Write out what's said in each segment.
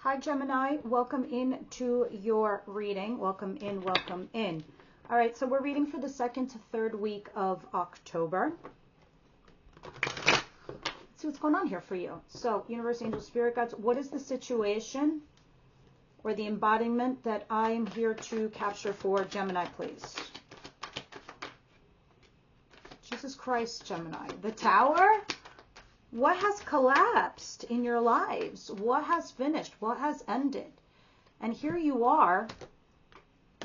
Hi Gemini, welcome into your reading. Welcome in, welcome in. All right, so we're reading for the 2nd to 3rd week of October. Let's see what's going on here for you. So, universe, angels, spirit guides, what is the situation or the embodiment that I am here to capture for Gemini, please? Jesus Christ, Gemini. The Tower? What has collapsed in your lives? What has finished? What has ended? And here you are.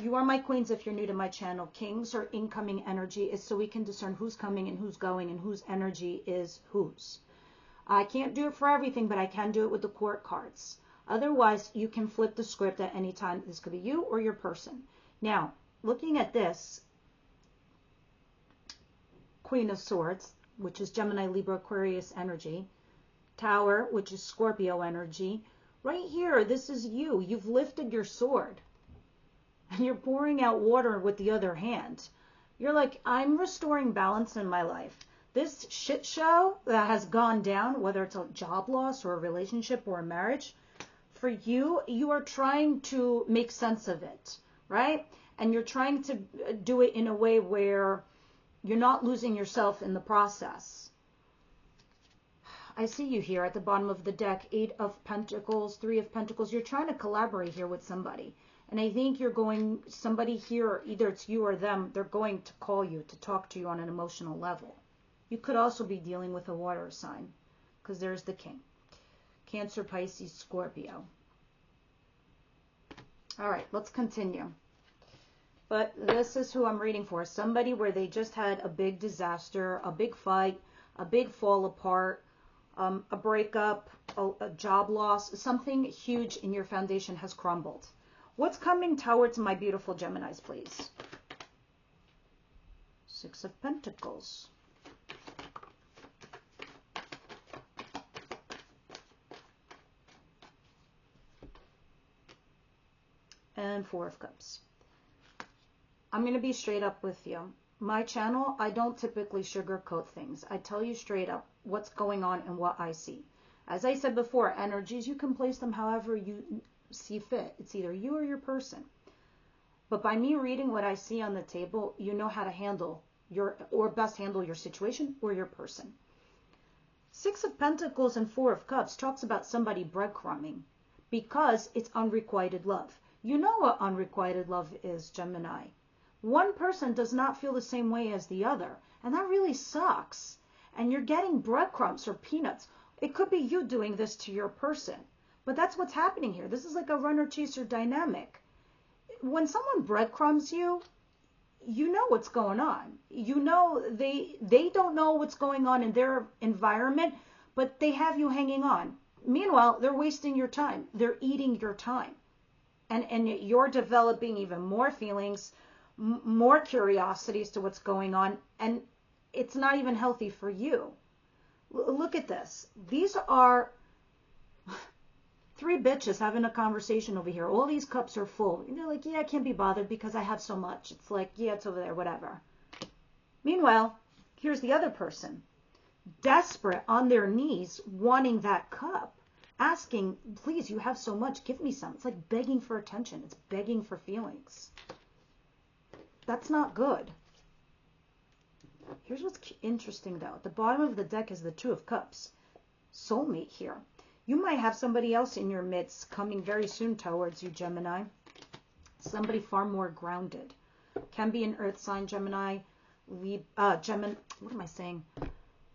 You are my queens if you're new to my channel. Kings or incoming energy is so we can discern who's coming and who's going and whose energy is whose. I can't do it for everything, but I can do it with the court cards. Otherwise, you can flip the script at any time. This could be you or your person. Now, looking at this, Queen of Swords, which is Gemini, Libra, Aquarius energy. Tower, which is Scorpio energy. Right here, this is you. You've lifted your sword. And you're pouring out water with the other hand. You're like, I'm restoring balance in my life. This shit show that has gone down, whether it's a job loss or a relationship or a marriage, for you, you are trying to make sense of it, right? And you're trying to do it in a way where you're not losing yourself in the process. I see you here at the bottom of the deck, 8 of Pentacles, 3 of Pentacles. You're trying to collaborate here with somebody. And I think you're going, somebody here, either it's you or them, they're going to call you to talk to you on an emotional level. You could also be dealing with a water sign, because there's the King. Cancer, Pisces, Scorpio. All right, let's continue. But this is who I'm reading for. Somebody where they just had a big disaster, a big fight, a big fall apart, a breakup, a job loss. Something huge in your foundation has crumbled. What's coming towards my beautiful Geminis, please? 6 of Pentacles. And 4 of Cups. I'm going to be straight up with you. My channel, I don't typically sugarcoat things. I tell you straight up what's going on and what I see. As I said before, energies, you can place them however you see fit. It's either you or your person. But by me reading what I see on the table, you know how to handle or best handle your situation or your person. 6 of Pentacles and 4 of Cups talks about somebody breadcrumbing because it's unrequited love. You know what unrequited love is, Gemini. One person does not feel the same way as the other, and that really sucks. And you're getting breadcrumbs or peanuts. It could be you doing this to your person, but that's what's happening here. This is like a runner-chaser dynamic. When someone breadcrumbs you, you know what's going on. You know they don't know what's going on in their environment, but they have you hanging on. Meanwhile, they're wasting your time. They're eating your time. And you're developing even more feelings, more curiosity as to what's going on, and it's not even healthy for you. Look at this. These are 3 bitches having a conversation over here. All these cups are full. And they're like, yeah, I can't be bothered because I have so much. It's like, yeah, it's over there, whatever. Meanwhile, here's the other person, desperate on their knees, wanting that cup, asking, please, you have so much, give me some. It's like begging for attention. It's begging for feelings. That's not good. Here's what's interesting, though. At the bottom of the deck is the 2 of Cups. Soulmate here. You might have somebody else in your midst coming very soon towards you, Gemini. Somebody far more grounded. Can be an earth sign, Gemini. Gemini. What am I saying?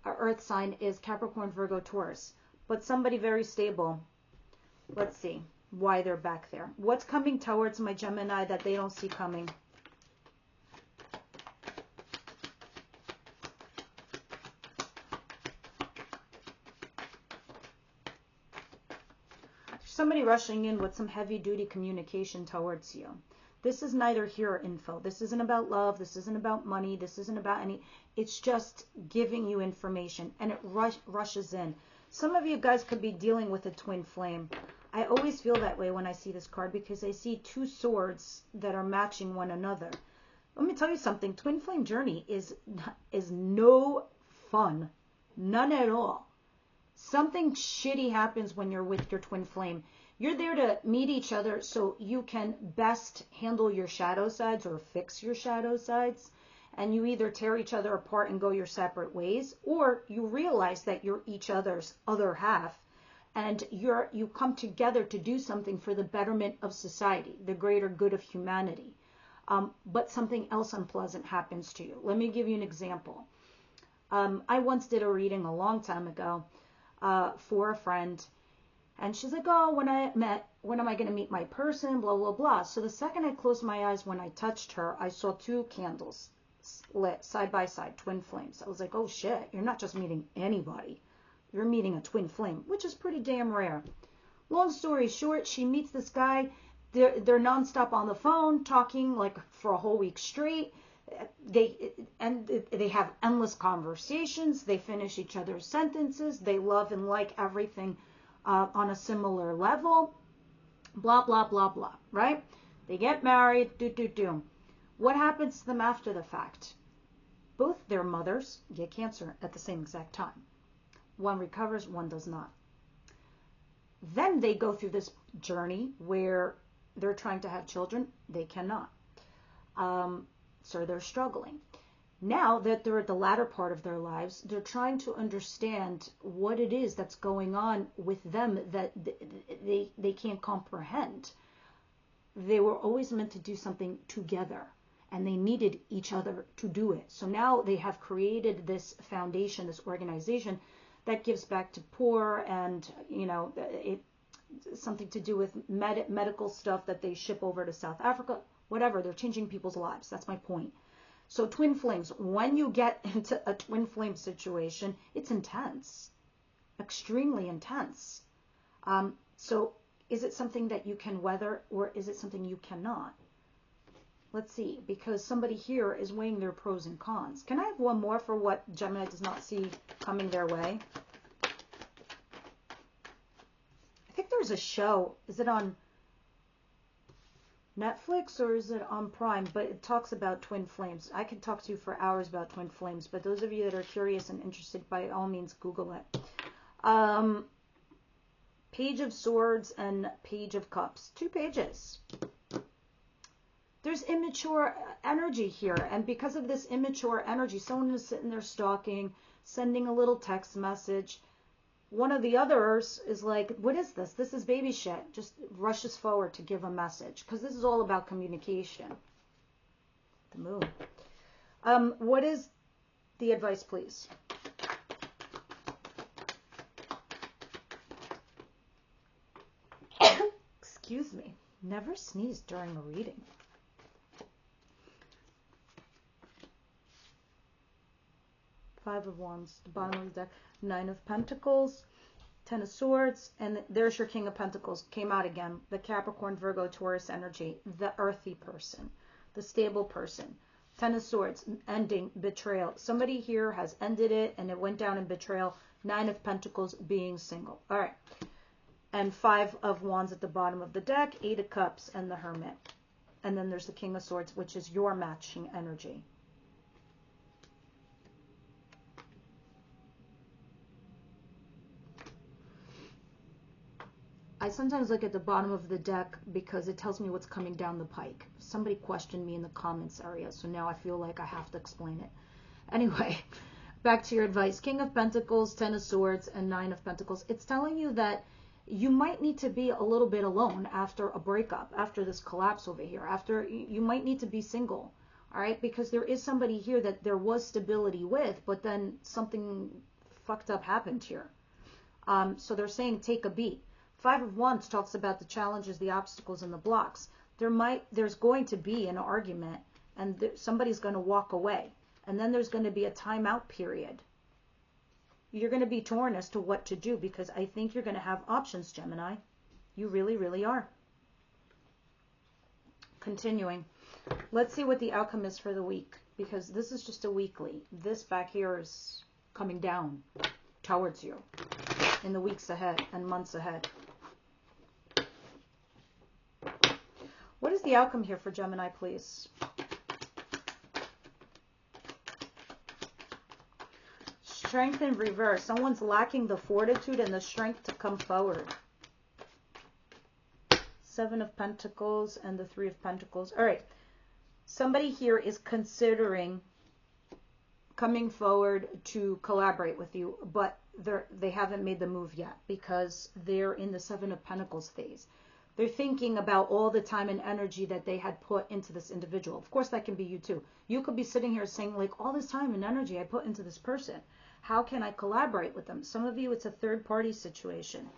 Our earth sign is Capricorn, Virgo, Taurus. But somebody very stable. Let's see why they're back there. What's coming towards my Gemini that they don't see coming? Somebody rushing in with some heavy-duty communication towards you. This is neither here or info. This isn't about love. This isn't about money. This isn't about any. It's just giving you information, and it rushes in. Some of you guys could be dealing with a twin flame. I always feel that way when I see this card because I see 2 swords that are matching one another. Let me tell you something. Twin flame journey is no fun. None at all. Something shitty happens when you're with your twin flame. You're there to meet each other so you can best handle your shadow sides or fix your shadow sides. And you either tear each other apart and go your separate ways, or you realize that you're each other's other half, and you come together to do something for the betterment of society, the greater good of humanity. But something else unpleasant happens to you. Let me give you an example. I once did a reading a long time ago for a friend, and she's like, oh, when am I going to meet my person, blah, blah, blah. So the second I closed my eyes, when I touched her, I saw 2 candles lit side by side, twin flames. I was like, oh shit, you're not just meeting anybody. You're meeting a twin flame, which is pretty damn rare. Long story short, she meets this guy. They're nonstop on the phone, talking like for a whole week straight. They have endless conversations. They finish each other's sentences. They love and like everything on a similar level. Blah, blah, blah, blah, right? They get married, What happens to them after the fact? Both their mothers get cancer at the same exact time. One recovers, one does not. Then they go through this journey where they're trying to have children. They cannot. So they're struggling. Now that they're at the latter part of their lives, they're trying to understand what it is that's going on with them that they can't comprehend. They were always meant to do something together, and they needed each other to do it. So now they have created this foundation, this organization that gives back to poor, and something to do with medical stuff that they ship over to South Africa, whatever. They're changing people's lives. That's my point. So twin flames, when you get into a twin flame situation, it's intense, extremely intense. So is it something that you can weather, or is it something you cannot? Let's see, because somebody here is weighing their pros and cons. Can I have one more for what Gemini does not see coming their way? I think there's a show. Is it on Netflix or is it on Prime? But it talks about twin flames. I could talk to you for hours about twin flames, but those of you that are curious and interested, by all means, Google it. Page of Swords and Page of Cups. 2 pages. There's immature energy here, and because of this immature energy, someone is sitting there stalking, sending a little text message. One of the others is like, what is this? This is baby shit. Just rushes forward to give a message, because this is all about communication. The moon. What is the advice, please? Excuse me. Never sneeze during a reading. Five of Wands, the bottom of the deck, 9 of Pentacles, 10 of Swords, and there's your King of Pentacles. Came out again. The Capricorn, Virgo, Taurus energy, the earthy person, the stable person. 10 of Swords, ending, betrayal. Somebody here has ended it, and it went down in betrayal. 9 of Pentacles, being single. All right. And 5 of Wands at the bottom of the deck, 8 of Cups, and the Hermit. And then there's the King of Swords, which is your matching energy. I sometimes look at the bottom of the deck because it tells me what's coming down the pike. Somebody questioned me in the comments area, so now I feel like I have to explain it. Anyway, back to your advice. King of Pentacles, 10 of Swords, and 9 of Pentacles. It's telling you that you might need to be a little bit alone after a breakup, after this collapse over here. After you might need to be single, all right? Because there is somebody here that there was stability with, but then something fucked up happened here. So they're saying take a beat. 5 of Wands talks about the challenges, the obstacles, and the blocks. There's going to be an argument, and somebody's going to walk away, and then there's going to be a timeout period. You're going to be torn as to what to do, because I think you're going to have options, Gemini. You really, really are. Continuing. Let's see what the outcome is for the week, because this is just a weekly. This back here is coming down towards you in the weeks ahead and months ahead. What is the outcome here for Gemini, please? Strength in reverse. Someone's lacking the fortitude and the strength to come forward. Seven of Pentacles and the Three of Pentacles. All right. Somebody here is considering coming forward to collaborate with you, but they haven't made the move yet because they're in the Seven of Pentacles phase. They're thinking about all the time and energy that they had put into this individual. Of course, that can be you too. You could be sitting here saying, like, all this time and energy I put into this person. How can I collaborate with them? Some of you, it's a third-party situation.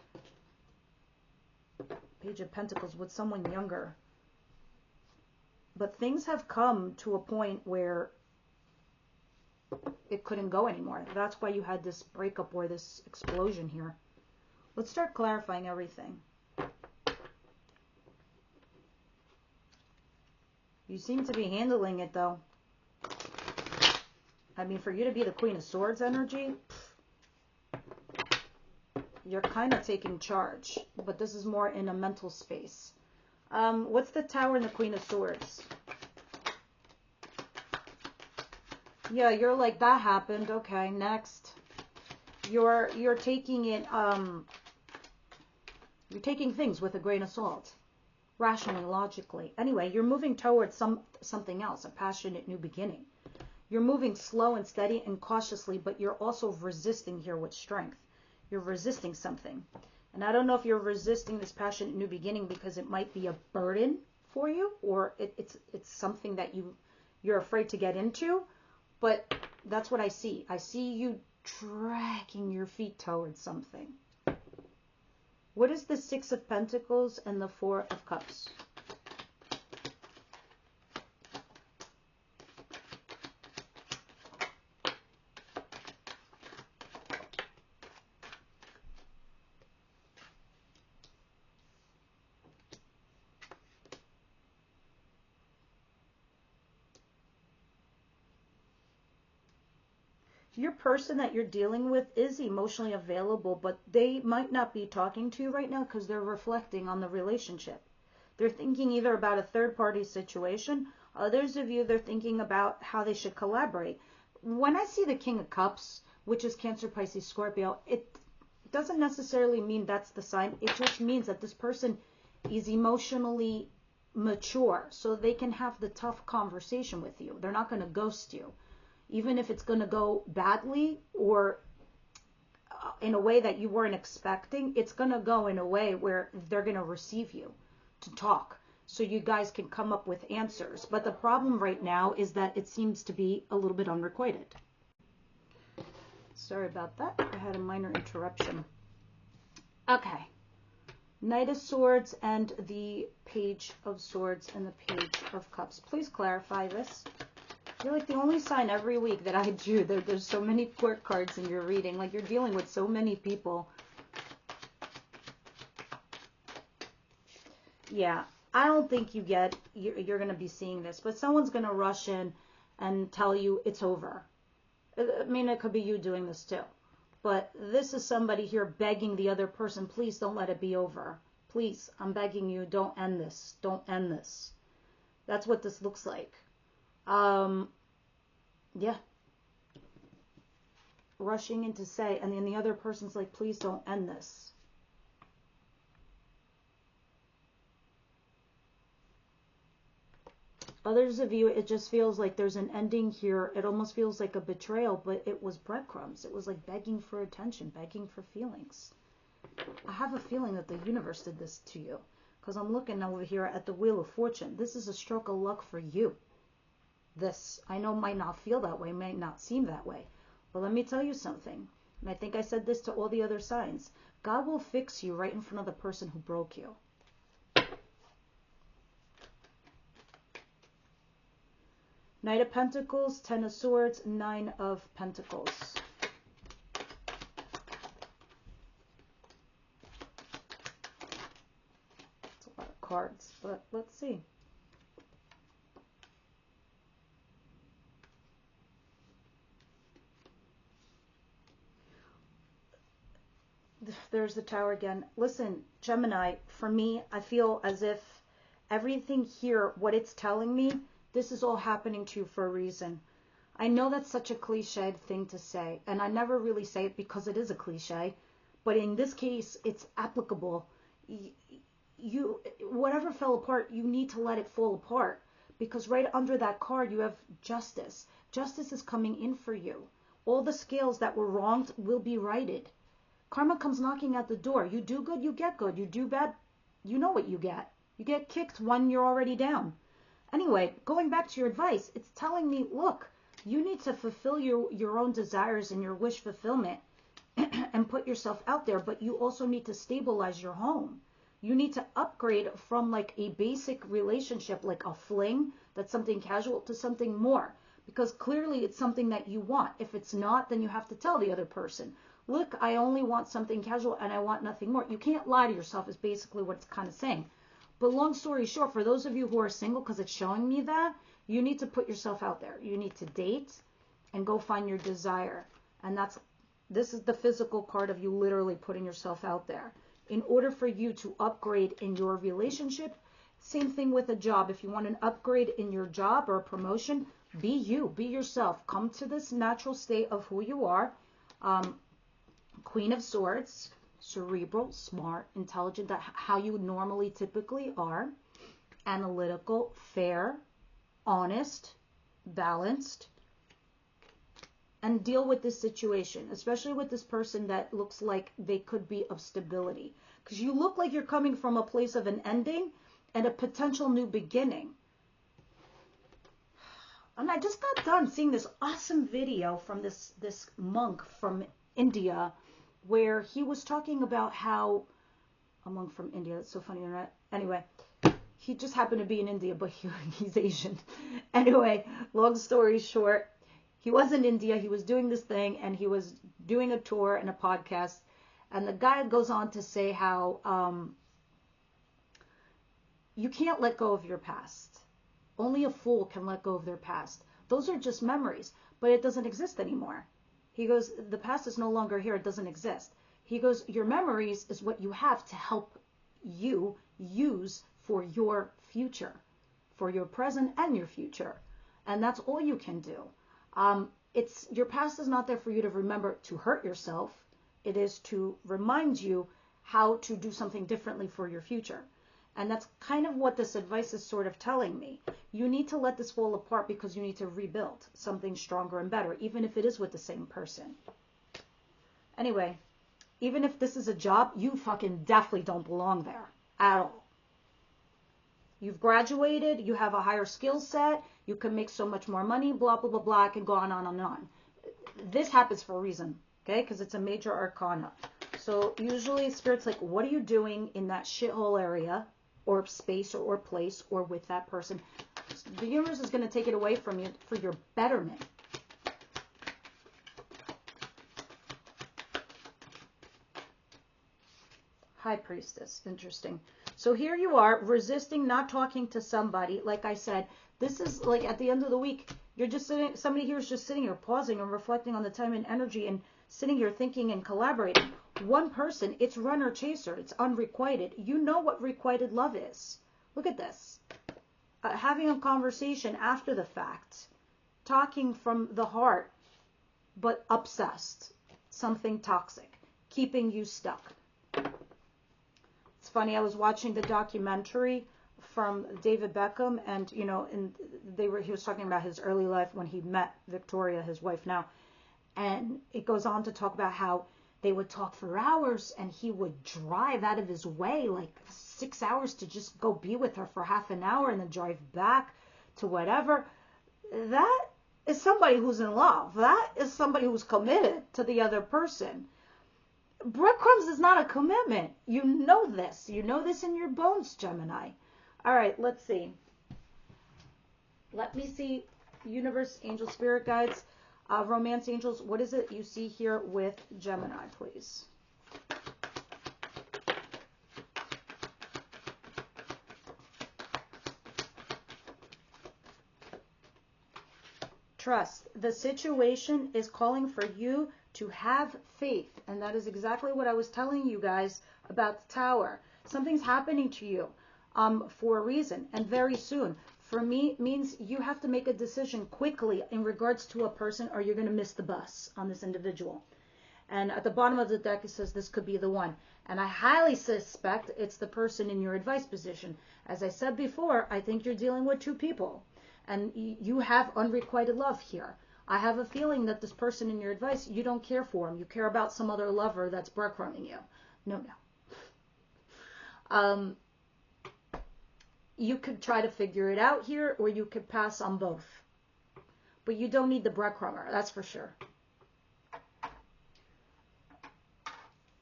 Page of Pentacles with someone younger. But things have come to a point where it couldn't go anymore. That's why you had this breakup or this explosion here. Let's start clarifying everything. You seem to be handling it, though. I mean, for you to be the Queen of Swords energy, you're kind of taking charge. But this is more in a mental space. What's the Tower and the Queen of Swords? Yeah, you're like, that happened. Okay, next. You're taking it, you're taking things with a grain of salt. Rationally, logically. Anyway, you're moving towards something else, a passionate new beginning. You're moving slow and steady and cautiously, but you're also resisting here with strength. You're resisting something. And I don't know if you're resisting this passionate new beginning because it might be a burden for you, or it's something that you're afraid to get into, but that's what I see. I see you dragging your feet towards something. What is the Six of Pentacles and the Four of Cups? Your person that you're dealing with is emotionally available, but they might not be talking to you right now because they're reflecting on the relationship. They're thinking either about a third-party situation. Others of you, they're thinking about how they should collaborate. When I see the King of Cups, which is Cancer, Pisces, Scorpio, it doesn't necessarily mean that's the sign. It just means that this person is emotionally mature, so they can have the tough conversation with you. They're not going to ghost you. Even if it's going to go badly or in a way that you weren't expecting, it's going to go in a way where they're going to receive you to talk so you guys can come up with answers. But the problem right now is that it seems to be a little bit unrequited. Sorry about that. I had a minor interruption. Okay. Knight of Swords and the Page of Swords and the Page of Cups. Please clarify this. You're like the only sign every week that I do. There's so many court cards in your reading. Like you're dealing with so many people. Yeah, I don't think you're going to be seeing this. But someone's going to rush in and tell you it's over. I mean, it could be you doing this too. But this is somebody here begging the other person, please don't let it be over. Please, I'm begging you, don't end this. Don't end this. That's what this looks like. Yeah. Rushing in to say, and then the other person's like, please don't end this. Others of you, it just feels like there's an ending here. It almost feels like a betrayal, but it was breadcrumbs. It was like begging for attention, begging for feelings. I have a feeling that the universe did this to you because I'm looking over here at the Wheel of Fortune. This is a stroke of luck for you. This, I know, might not feel that way, might not seem that way. But let me tell you something. And I think I said this to all the other signs. God will fix you right in front of the person who broke you. Knight of Pentacles, Ten of Swords, Nine of Pentacles. It's a lot of cards, but let's see. There's the Tower again. Listen, Gemini, for me, I feel as if everything here, what it's telling me, this is all happening to you for a reason. I know that's such a cliched thing to say, and I never really say it because it is a cliche, but in this case, it's applicable. Whatever fell apart, you need to let it fall apart, because right under that card, you have justice. Justice is coming in for you. All the scales that were wronged will be righted. Karma comes knocking at the door. You do good, you get good. You do bad, you know what you get. You get kicked when you're already down. Anyway, going back to your advice, it's telling me, look, you need to fulfill your own desires and your wish fulfillment and put yourself out there, but you also need to stabilize your home. You need to upgrade from like a basic relationship, like a fling, that's something casual, to something more. Because clearly it's something that you want. If it's not, then you have to tell the other person, look, I only want something casual and I want nothing more. You can't lie to yourself is basically what it's kind of saying. But long story short, for those of you who are single, because it's showing me that, you need to put yourself out there. You need to date and go find your desire. And this is the physical part of you literally putting yourself out there. In order for you to upgrade in your relationship, same thing with a job. If you want an upgrade in your job or a promotion, be you, be yourself. Come to this natural state of who you are. Queen of Swords, cerebral, smart, intelligent, how you normally typically are, analytical, fair, honest, balanced, and deal with this situation, especially with this person that looks like they could be of stability. Because you look like you're coming from a place of an ending and a potential new beginning. And I just got done seeing this awesome video from this monk from India, where he was talking about how, a monk from India, that's so funny, right? Anyway, he just happened to be in India, but he's Asian. Anyway, long story short, he was in India, he was doing this thing, and he was doing a tour and a podcast, and the guy goes on to say how you can't let go of your past. Only a fool can let go of their past. Those are just memories, but it doesn't exist anymore. He goes, the past is no longer here, it doesn't exist. He goes, your memories is what you have to help you use for your future, for your present and your future. And that's all you can do. Your past is not there for you to remember to hurt yourself. It is to remind you how to do something differently for your future. And that's kind of what this advice is sort of telling me. You need to let this fall apart because you need to rebuild something stronger and better, even if it is with the same person. Anyway, even if this is a job, you fucking definitely don't belong there at all. You've graduated, you have a higher skill set, you can make so much more money, blah, blah, blah, blah. I can go on and on. This happens for a reason, okay? Because it's a major arcana. So usually Spirit's like, what are you doing in that shithole area or space or place or with that person? The universe is going to take it away from you for your betterment. High Priestess. Interesting. So here you are, resisting, not talking to somebody. Like I said, this is like at the end of the week, you're just sitting, somebody here is just sitting here pausing and reflecting on the time and energy and sitting here thinking and collaborating. One person, it's runner chaser, it's unrequited. You know what requited love is. Look at this. Having a conversation after the fact, talking from the heart, but obsessed, something toxic, keeping you stuck. It's funny, I was watching the documentary from David Beckham, and you know, he was talking about his early life when he met Victoria, his wife now, and it goes on to talk about how they would talk for hours, and he would drive out of his way like 6 hours to just go be with her for half an hour and then drive back to whatever. That is somebody who's in love. That is somebody who's committed to the other person. Breadcrumbs is not a commitment. You know this. You know this in your bones, Gemini. All right, let's see. Let me see. Universe, angel, spirit guides, romance angels. What is it you see here with Gemini, please? Trust. The situation is calling for you to have faith. And that is exactly what I was telling you guys about the Tower. Something's happening to you for a reason, and very soon. for me means you have to make a decision quickly in regards to a person, or you're going to miss the bus on this individual. And at the bottom of the deck, it says this could be the one. And I highly suspect it's the person in your advice position. As I said before, I think you're dealing with two people. And you have unrequited love here. I have a feeling that this person in your advice, you don't care for him. You care about some other lover that's breadcrumbing you. No. You could try to figure it out here, or you could pass on both. But you don't need the breadcrumber, that's for sure.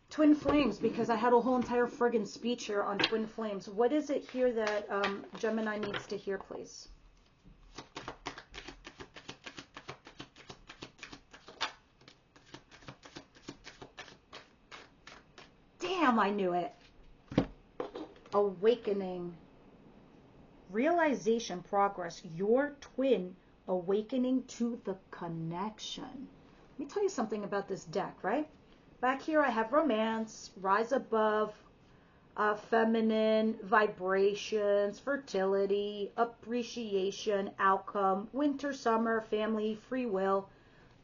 Twin flames, because I had a whole entire friggin' speech here on twin flames. What is it here that Gemini needs to hear, please? Damn, I knew it. Awakening. Realization, progress. Your twin awakening to the connection. Let me tell you something about this deck, right? Back here I have romance, rise above, feminine, vibrations, fertility, appreciation, outcome, winter, summer, family, free will.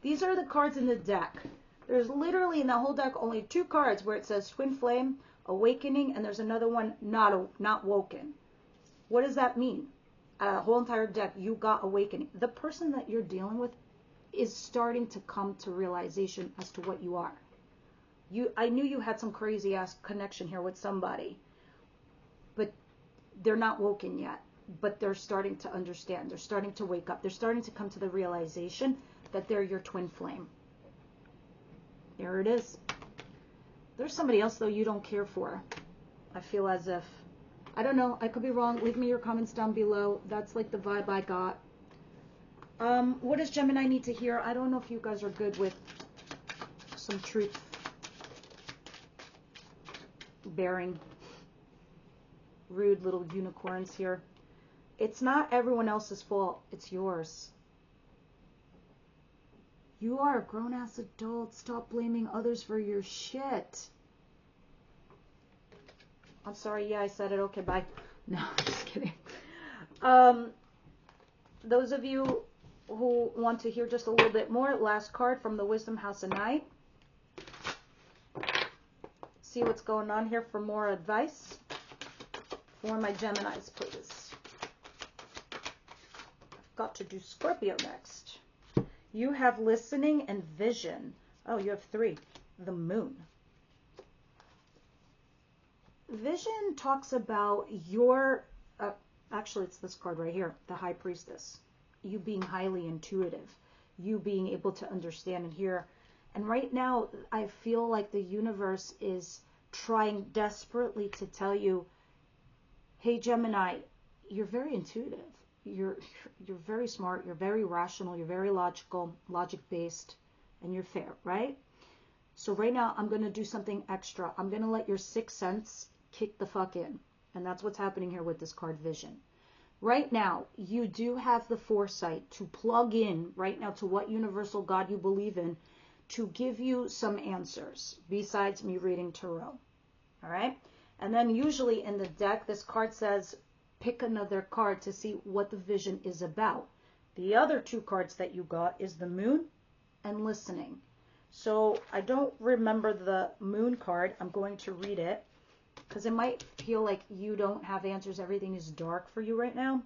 These are the cards in the deck. There's literally in the whole deck only 2 cards where it says twin flame, awakening, and there's another one, not woken. What does that mean? A whole entire deck, you got awakening. The person that you're dealing with is starting to come to realization as to what you are. I knew you had some crazy ass connection here with somebody, but they're not woken yet. But they're starting to understand. They're starting to wake up. They're starting to come to the realization that they're your twin flame. There it is. There's somebody else though you don't care for. I feel as if, I don't know, I could be wrong. Leave me your comments down below. That's like the vibe I got. What does Gemini need to hear? I don't know if you guys are good with some truth bearing. Rude little unicorns here. It's not everyone else's fault. It's yours. You are a grown-ass adult. Stop blaming others for your shit. I'm sorry. Yeah, I said it. Okay, bye. No, I'm just kidding. Those of you who want to hear just a little bit more, last card from the Wisdom House of Night. See what's going on here for more advice for my Geminis, please. I've got to do Scorpio next. You have listening and vision. Oh, you have 3. The moon. Vision talks about your, actually it's this card right here, the High Priestess. You being highly intuitive. You being able to understand and hear. And right now, I feel like the universe is trying desperately to tell you, hey Gemini, you're very intuitive. You're very smart. You're very rational. You're very logical, logic-based, and you're fair, right? So right now, I'm going to do something extra. I'm going to let your 6th sense kick the fuck in. And that's what's happening here with this card, Vision. Right now, you do have the foresight to plug in right now to what universal God you believe in to give you some answers besides me reading tarot. All right? And then usually in the deck, this card says, pick another card to see what the vision is about. The other 2 cards that you got is the moon and listening. So I don't remember the moon card. I'm going to read it because it might feel like you don't have answers. Everything is dark for you right now.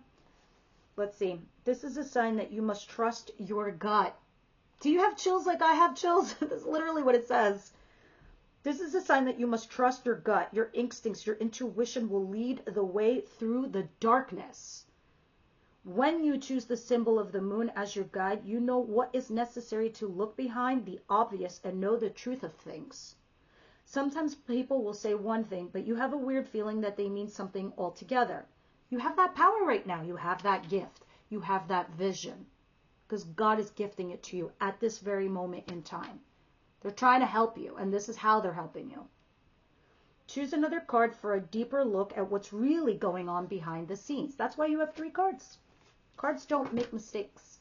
Let's see. This is a sign that you must trust your gut. Do you have chills like I have chills? That's literally what it says. This is a sign that you must trust your gut. Your instincts, your intuition will lead the way through the darkness. When you choose the symbol of the moon as your guide, you know what is necessary to look behind the obvious and know the truth of things. Sometimes people will say one thing, but you have a weird feeling that they mean something altogether. You have that power right now. You have that gift. You have that vision. Because God is gifting it to you at this very moment in time. They're trying to help you, and this is how they're helping you. Choose another card for a deeper look at what's really going on behind the scenes. That's why you have 3 cards. Cards don't make mistakes.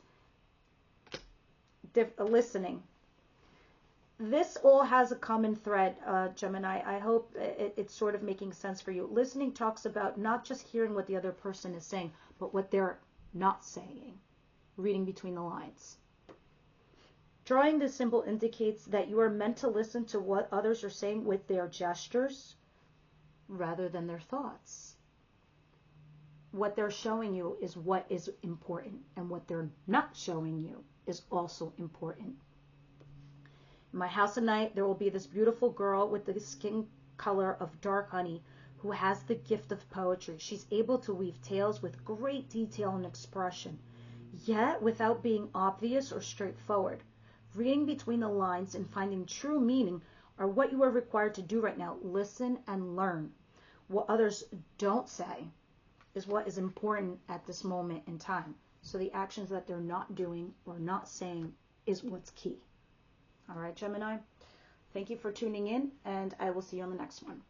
Listening. This all has a common thread, Gemini. I hope it's sort of making sense for you. Listening talks about not just hearing what the other person is saying, but what they're not saying. Reading between the lines. Drawing this symbol indicates that you are meant to listen to what others are saying with their gestures rather than their thoughts. What they're showing you is what is important, and what they're not showing you is also important. In my house tonight, there will be this beautiful girl with the skin color of dark honey who has the gift of poetry. She's able to weave tales with great detail and expression, yet without being obvious or straightforward. Reading between the lines and finding true meaning are what you are required to do right now. Listen and learn. What others don't say is what is important at this moment in time. So the actions that they're not doing or not saying is what's key. All right, Gemini, thank you for tuning in, and I will see you on the next one.